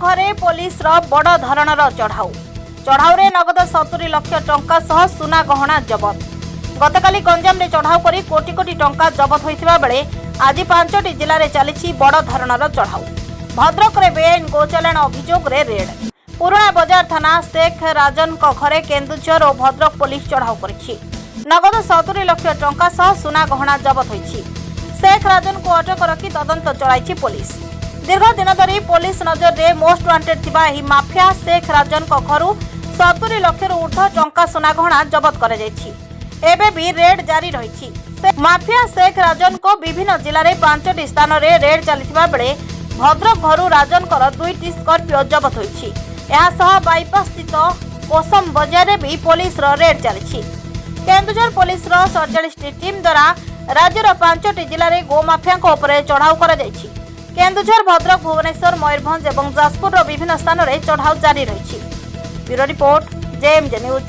घरे पुलिस बड़ धरणर चढ़ाऊ रे नगद 70 लाख टंका सह सुना गहना जबत। गतकाली गंजाम रे चढ़ाऊ करी कोटी कोटी टंका जबत होइतिबा बेले आज 5टी जिले में चली बड़ धरणर चढ़ाऊ। भद्रक रे बेआईन गोचालाण अभियोग रे रेड। पुराणा बजार थाना शेख राजन घरे केन्दुझर और भद्रक पुलिस चढ़ाऊ करिछि। नगद 70 लाख टंका सह सुना गहना जबत होइछि। शेख राजन को अटक रखी तदंत चलाइछि पुलिस। दीर्घ दिन धरी पुलिस नजर रे मोस्ट वांटेड थिबा एही माफिया शेख राजन घरू 70 लाख ऊर्ध्व टंका सुना गहना जबत कर जाइछि। एबे भी रेड जारी रहिछि। माफिया शेख राजन को विभिन्न जिले में 5टी स्थान रे रेड चलिथिबा बेले भद्रक घरू राजन कर 2टी स्कॉर्पियो जबत होइछि। एहा सह बाईपास स्थित कोसम बजार भी पुलिस रेड चलिछि। केन्दुझर पुलिस 47टी टीम द्वारा राज्यर 5टी जिले में गोमाफिया चढ़ाऊ कर जाइछि। केन्दुझर भद्रक भुवनेश्वर मयूरभंज और जाजपुर विभिन्न स्थान में चढ़ाऊ जारी रही। Bureau report JMJ news.